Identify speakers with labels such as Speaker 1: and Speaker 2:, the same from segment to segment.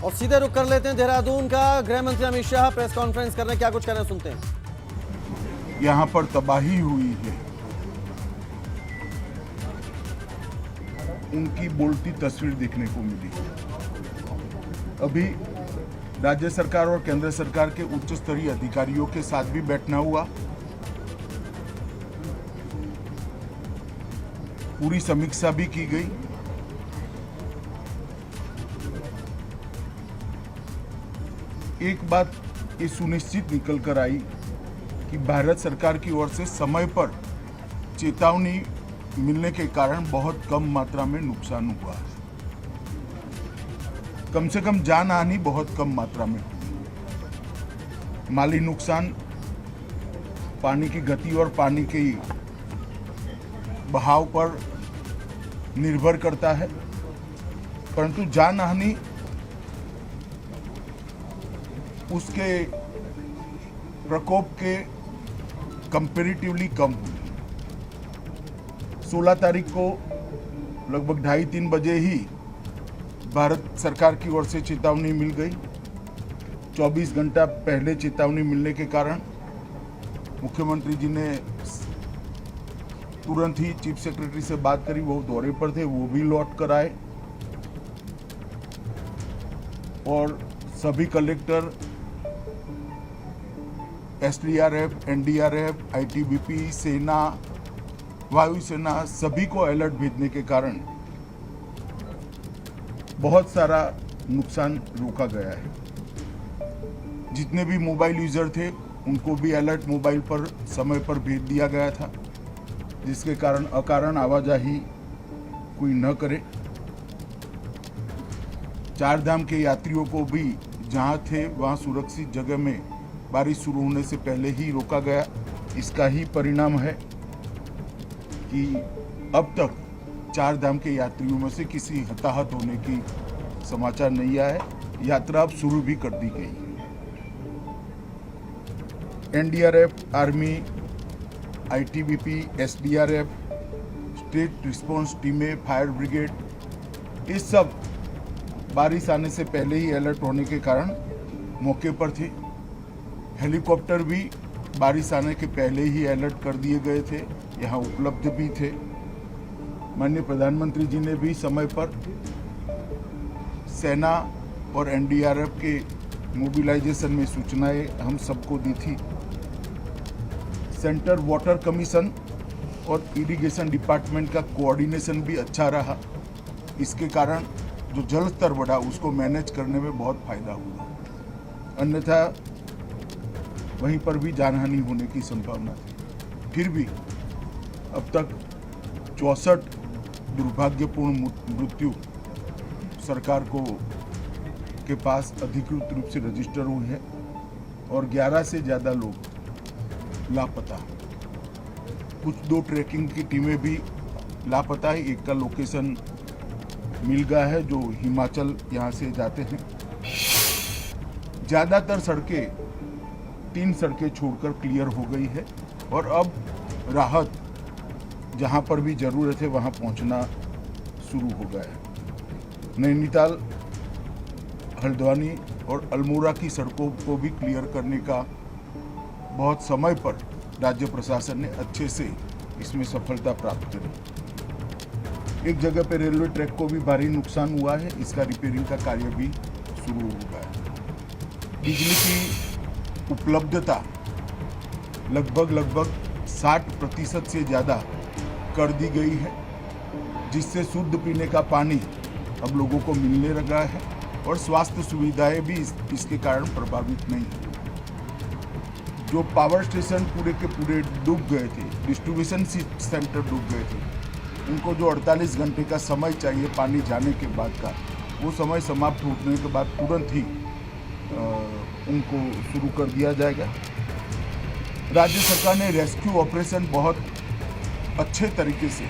Speaker 1: और सीधे रुक कर लेते हैं देहरादून का। गृह मंत्री अमित शाह प्रेस कॉन्फ्रेंस कर रहे हैं, क्या कुछ कह रहे हैं सुनते हैं।
Speaker 2: यहाँ पर तबाही हुई है, उनकी बोलती तस्वीर देखने को मिली। अभी राज्य सरकार और केंद्र सरकार के उच्च स्तरीय अधिकारियों के साथ भी बैठना हुआ। पूरी समीक्षा भी की गई। एक बात ये सुनिश्चित निकल कर आई कि भारत सरकार की ओर से समय पर चेतावनी मिलने के कारण बहुत कम मात्रा में नुकसान हुआ। कम से कम जान हानि बहुत कम मात्रा में हुई। माली नुकसान पानी की गति और पानी के बहाव पर निर्भर करता है, परंतु जान हानि उसके प्रकोप के कंपैरेटिवली कम हुई। 16 तारीख को लगभग 2:30-3 बजे ही भारत सरकार की ओर से चेतावनी मिल गई। 24 घंटा पहले चेतावनी मिलने के कारण मुख्यमंत्री जी ने तुरंत ही चीफ सेक्रेटरी से बात करी। वो दौरे पर थे, वो भी लौट कर आए और सभी कलेक्टर, एसडीआरएफ, एनडीआरएफ, आईटीबीपी, सेना, वायुसेना सभी को अलर्ट भेजने के कारण बहुत सारा नुकसान रोका गया है। जितने भी मोबाइल यूजर थे उनको भी अलर्ट मोबाइल पर समय पर भेज दिया गया था, जिसके कारण अकारण आवाजाही कोई न करे। चार धाम के यात्रियों को भी जहां थे वहां सुरक्षित जगह में बारिश शुरू होने से पहले ही रोका गया। इसका ही परिणाम है कि अब तक चार धाम के यात्रियों में से किसी हताहत होने की समाचार नहीं आया है। यात्रा अब शुरू भी कर दी गई है। NDRF, army, ITBP, SDRF, state response टीमें, फायर ब्रिगेड, ये सब बारिश आने से पहले ही अलर्ट होने के कारण मौके पर थे। हेलीकॉप्टर भी बारिश आने के पहले ही अलर्ट कर दिए गए थे, यहाँ उपलब्ध भी थे। माननीय प्रधानमंत्री जी ने भी समय पर सेना और एनडीआरएफ के मोबिलाइजेशन में सूचनाएं हम सबको दी थी। सेंट्रल वाटर कमीशन और इरिगेशन डिपार्टमेंट का कोऑर्डिनेशन भी अच्छा रहा। इसके कारण जो जल स्तर बढ़ा उसको मैनेज करने में बहुत फायदा हुआ, अन्यथा वहीं पर भी जानहानि होने की संभावना थी। फिर भी अब तक 64 दुर्भाग्यपूर्ण मृत्यु सरकार के पास अधिकृत रूप से रजिस्टर हुई है और 11 से ज़्यादा लोग लापता। कुछ 2 ट्रैकिंग की टीमें भी लापता है। एक का लोकेशन मिल गया है जो हिमाचल यहाँ से जाते हैं। ज़्यादातर सड़कें 3 सड़कें छोड़कर क्लियर हो गई है और अब राहत जहाँ पर भी ज़रूरत है वहाँ पहुँचना शुरू हो गया है। नैनीताल, हल्द्वानी और अल्मोड़ा की सड़कों को भी क्लियर करने का बहुत समय पर राज्य प्रशासन ने अच्छे से इसमें सफलता प्राप्त करी। एक जगह पर रेलवे ट्रैक को भी भारी नुकसान हुआ है, इसका रिपेयरिंग का कार्य भी शुरू हो गया है। बिजली की उपलब्धता लगभग 60% से ज़्यादा कर दी गई है, जिससे शुद्ध पीने का पानी अब लोगों को मिलने लगा है और स्वास्थ्य सुविधाएं भी इसके कारण प्रभावित नहीं है। जो पावर स्टेशन पूरे के पूरे डूब गए थे, डिस्ट्रीब्यूशन सेंटर डूब गए थे, उनको जो 48 घंटे का समय चाहिए पानी जाने के बाद का, वो समय समाप्त होने के बाद तुरंत ही उनको शुरू कर दिया जाएगा। राज्य सरकार ने रेस्क्यू ऑपरेशन बहुत अच्छे तरीके से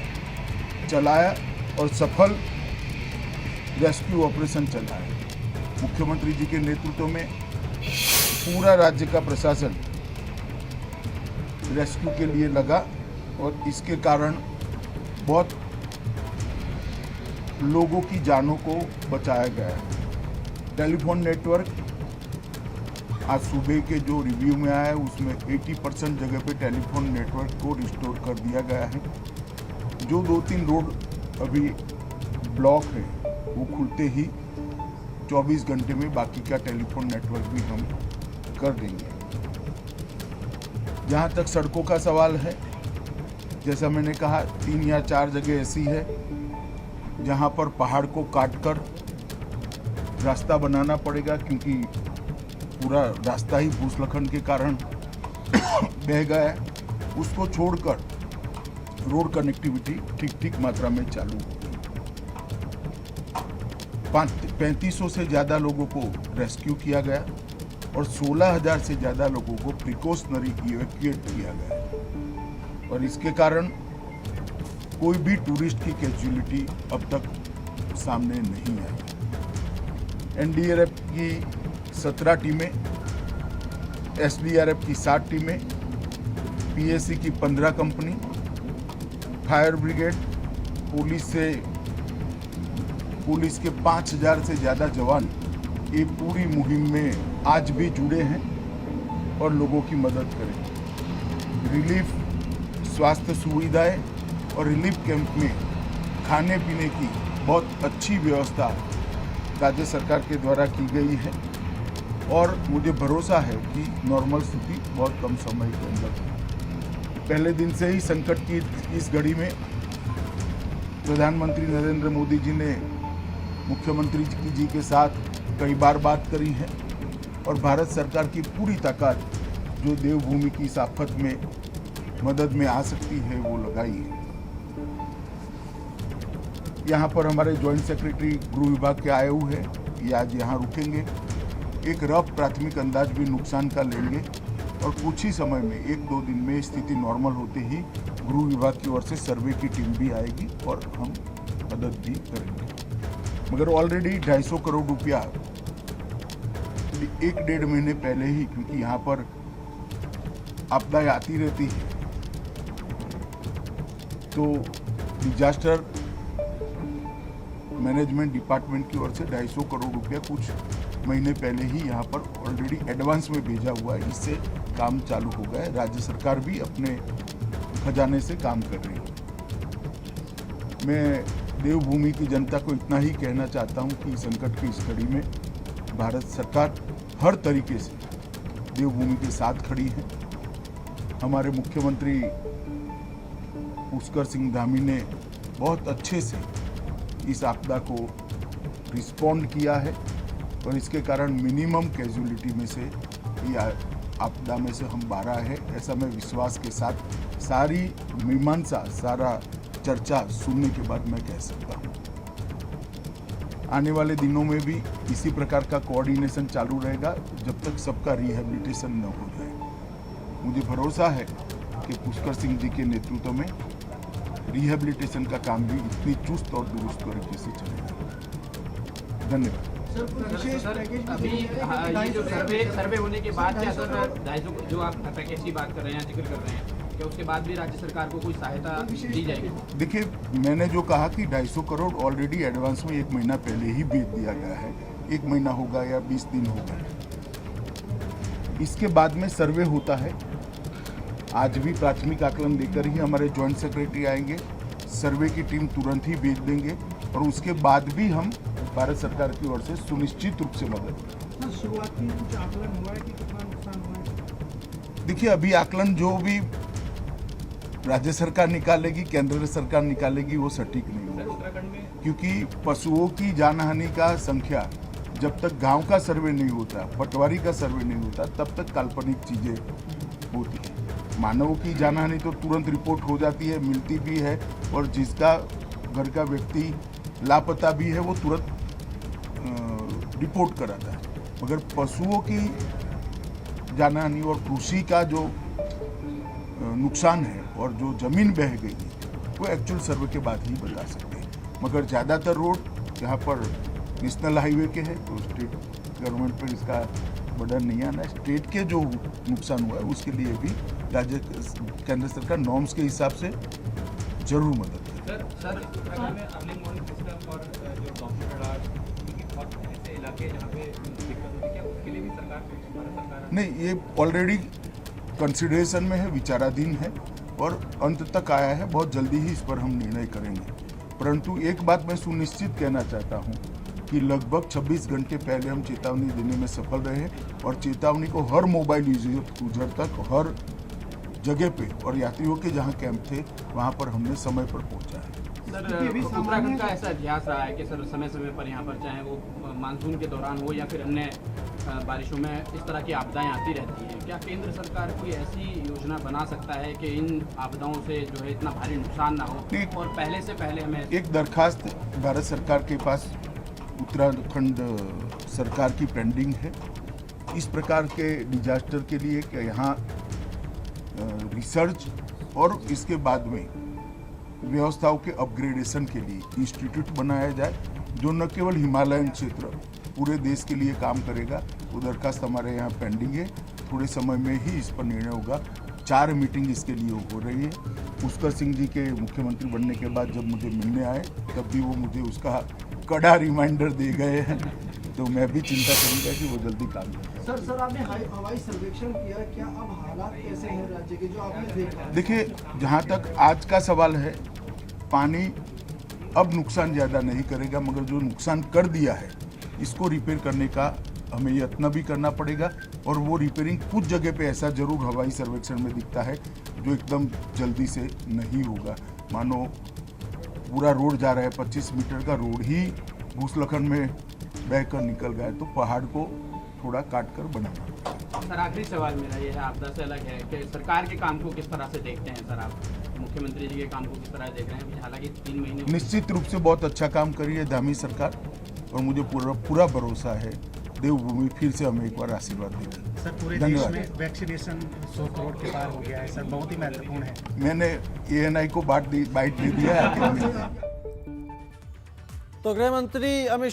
Speaker 2: चलाया और सफल रेस्क्यू ऑपरेशन चलाया। मुख्यमंत्री जी के नेतृत्व में पूरा राज्य का प्रशासन रेस्क्यू के लिए लगा और इसके कारण बहुत लोगों की जानों को बचाया गया है। टेलीफोन नेटवर्क आज सुबह के जो रिव्यू में आया है उसमें 80% जगह पे टेलीफोन नेटवर्क को रिस्टोर कर दिया गया है। जो 2-3 रोड अभी ब्लॉक है वो खुलते ही 24 घंटे में बाकी का टेलीफोन नेटवर्क भी हम कर देंगे। जहाँ तक सड़कों का सवाल है, जैसा मैंने कहा 3 या 4 जगह ऐसी है जहाँ पर पहाड़ को काटकर रास्ता बनाना पड़ेगा, क्योंकि पूरा रास्ता ही भूस्खलन के कारण बह गया है। उसको छोड़कर रोड कनेक्टिविटी ठीक मात्रा में चालू होगी। 3500 से ज़्यादा लोगों को रेस्क्यू किया गया और 16,000 से ज़्यादा लोगों को प्रिकॉशनरी इवैक्यूएट किया गया और इसके कारण कोई भी टूरिस्ट की कैजुअलिटी अब तक सामने नहीं आई। एनडीआरएफ की 17 टीमें, एसडीआरएफ की 60 टीमें, पीएसी की 15 कंपनी, फायर ब्रिगेड, पुलिस के 5,000 से ज़्यादा जवान ये पूरी मुहिम में आज भी जुड़े हैं और लोगों की मदद करें। रिलीफ, स्वास्थ्य सुविधाएं और रिलीफ कैंप में खाने पीने की बहुत अच्छी व्यवस्था राज्य सरकार के द्वारा की गई है और मुझे भरोसा है कि नॉर्मल स्थिति बहुत कम समय के अंदर। पहले दिन से ही संकट की इस घड़ी में प्रधानमंत्री नरेंद्र मोदी जी ने मुख्यमंत्री जी के साथ कई बार बात करी है और भारत सरकार की पूरी ताकत जो देवभूमि की इस आफत में मदद में आ सकती है वो लगाई है। यहाँ पर हमारे जॉइंट सेक्रेटरी गृह विभाग के आए हुए हैं, ये आज यहाँ रुकेंगे। एक रफ प्राथमिक अंदाज भी नुकसान का लेंगे और कुछ ही समय में 1-2 दिन में स्थिति नॉर्मल होते ही गृह विभाग की ओर से सर्वे की टीम भी आएगी और हम मदद भी करेंगे। मगर ऑलरेडी 250 करोड़ रुपया 1-1.5 महीने पहले ही, क्योंकि यहाँ पर आपदाएं आती रहती है, तो डिजास्टर मैनेजमेंट डिपार्टमेंट की ओर से 250 करोड़ रुपया कुछ महीने पहले ही यहाँ पर ऑलरेडी एडवांस में भेजा हुआ है। इससे काम चालू हो गया है। राज्य सरकार भी अपने खजाने से काम कर रही है। मैं देवभूमि की जनता को इतना ही कहना चाहता हूँ कि संकट की इस घड़ी में भारत सरकार हर तरीके से देवभूमि के साथ खड़ी है। हमारे मुख्यमंत्री पुष्कर सिंह धामी ने बहुत अच्छे से इस आपदा को रिस्पॉन्ड किया है और इसके कारण मिनिमम कैजुअलिटी में से ये आपदा में से हम 12 है, ऐसा मैं विश्वास के साथ सारी मीमांसा, सारा चर्चा सुनने के बाद मैं कह सकता हूँ। आने वाले दिनों में भी इसी प्रकार का कोऑर्डिनेशन चालू रहेगा जब तक सबका रिहेबिलिटेशन न हो जाए। मुझे भरोसा है कि पुष्कर सिंह जी के नेतृत्व में रिहेबिलिटेशन का काम भी इतनी चुस्त और दुरुस्त तरीके से चलेगा। धन्यवाद।
Speaker 3: सर, अभी ये जो सर्वे होने के बाद क्या सर 250 जो आप पैकेज की बात कर रहे हैं, जिक्र कर रहे हैं, क्या उसके बाद भी राज्य सरकार को कोई सहायता दी जाएगी?
Speaker 2: देखिए, मैंने जो कहा कि 250 करोड़ ऑलरेडी एडवांस में 1 महीना पहले ही भेज दिया गया है। 1 महीना होगा या 20 दिन होगा, इसके बाद में सर्वे होता है। आज भी प्राथमिक आकलन देकर ही हमारे जॉइंट सेक्रेटरी आएंगे, सर्वे की टीम तुरंत ही भेज देंगे और उसके बाद भी हम भारत सरकार की ओर से सुनिश्चित रूप से मदद करेंगे।
Speaker 4: शुरुआती कुछ आकलन हुआ है कि कितना नुकसान हुआ है?
Speaker 2: देखिए, अभी आकलन जो भी राज्य सरकार निकालेगी, केंद्र सरकार निकालेगी, वो सटीक नहीं होगा, क्योंकि पशुओं की जानहानि का संख्या जब तक गांव का सर्वे नहीं होता, पटवारी का सर्वे नहीं होता, तब तक काल्पनिक चीजें होती है। मानवों की जानहानि तो तुरंत रिपोर्ट हो जाती है, मिलती भी है और जिसका घर का व्यक्ति लापता भी है वो तुरंत रिपोर्ट कराता है। मगर पशुओं की जानहानि और कृषि का जो नुकसान है और जो जमीन बह गई है वो एक्चुअल सर्वे के बाद ही बता सकते हैं। मगर ज़्यादातर रोड यहाँ पर नेशनल हाईवे के हैं तो स्टेट गवर्नमेंट पर इसका बर्डन नहीं आना है। स्टेट के जो नुकसान हुआ है उसके लिए भी राज्य केंद्र सरकार नॉर्म्स के हिसाब से जरूर मदद करेगी।
Speaker 3: सर उत्तराखंड में अर्ली मॉर्निंग सिस्टम और जो डॉक्टर इलाके जहाँ पे दिक्कत होती है, क्या उसके लिए भी सरकार भारत सरकार
Speaker 2: नहीं, ये ऑलरेडी कंसिडरेशन में है, विचाराधीन है और अंत तक आया है। बहुत जल्दी ही इस पर हम निर्णय करेंगे। परंतु एक बात मैं सुनिश्चित कहना चाहता हूँ कि लगभग 26 घंटे पहले हम चेतावनी देने में सफल रहे और चेतावनी को हर मोबाइल यूजर तक, हर जगह पे और यात्रियों के जहाँ कैंप थे वहाँ पर हमने समय पर पहुँचा है।
Speaker 3: सर, उत्तराखंड का ऐसा इतिहास रहा है कि सर समय समय पर यहाँ पर चाहे वो मानसून के दौरान हो या फिर अन्य बारिशों में इस तरह की आपदाएं आती रहती हैं। क्या केंद्र सरकार कोई ऐसी योजना बना सकता है कि इन आपदाओं से जो है इतना भारी नुकसान ना हो और पहले से पहले हमें
Speaker 2: एक दरखास्त भारत सरकार के पास उत्तराखंड सरकार की पेंडिंग है इस प्रकार के डिजास्टर के लिए कि यहाँ रिसर्च और इसके बाद में व्यवस्थाओं के अपग्रेडेशन के लिए इंस्टीट्यूट बनाया जाए जो न केवल हिमालयन क्षेत्र पूरे देश के लिए काम करेगा। वो दरखास्त हमारे यहाँ पेंडिंग है। थोड़े समय में ही इस पर निर्णय होगा। 4 मीटिंग इसके लिए हो रही है। पुष्कर सिंह जी के मुख्यमंत्री बनने के बाद जब मुझे मिलने आए तब भी वो मुझे उसका कड़ा रिमाइंडर दे गए हैं, तो मैं भी चिंता करूंगा कि वो जल्दी काम करें।
Speaker 4: सर आपने हवाई सर्वेक्षण किया, क्या अब हालात कैसे हैं राज्य के जो आपने देखा?
Speaker 2: देखिए, जहाँ तक आज का सवाल है, पानी अब नुकसान ज़्यादा नहीं करेगा, मगर जो नुकसान कर दिया है इसको रिपेयर करने का हमें यत्न भी करना पड़ेगा। और वो रिपेयरिंग कुछ जगह पे ऐसा जरूर हवाई सर्वेक्षण में दिखता है जो एकदम जल्दी से नहीं होगा। मानो पूरा रोड जा रहा है, 25 मीटर का रोड ही भूस्खलन में बहकर निकल गया, तो पहाड़ को थोड़ा काट कर बनाना।
Speaker 3: सर, आखिरी सवाल मेरा ये है, आपदा से अलग है कि सरकार के काम को किस तरह से देखते हैं सर? आप मुख्यमंत्री जी के काम को किस तरह देख रहे हैं? हालांकि 3 महीने
Speaker 2: निश्चित रूप से बहुत अच्छा काम करी है धामी सरकार और मुझे पूरा भरोसा है देवभूमि फिर से हमें एक बार आशीर्वाद देगी।
Speaker 5: सर, पूरे देश में वैक्सीनेशन 100 करोड़ के पार हो गया है सर, बहुत ही महत्वपूर्ण है।
Speaker 2: मैंने ANI को बाइट दे दिया है।
Speaker 1: तो गृह मंत्री अमित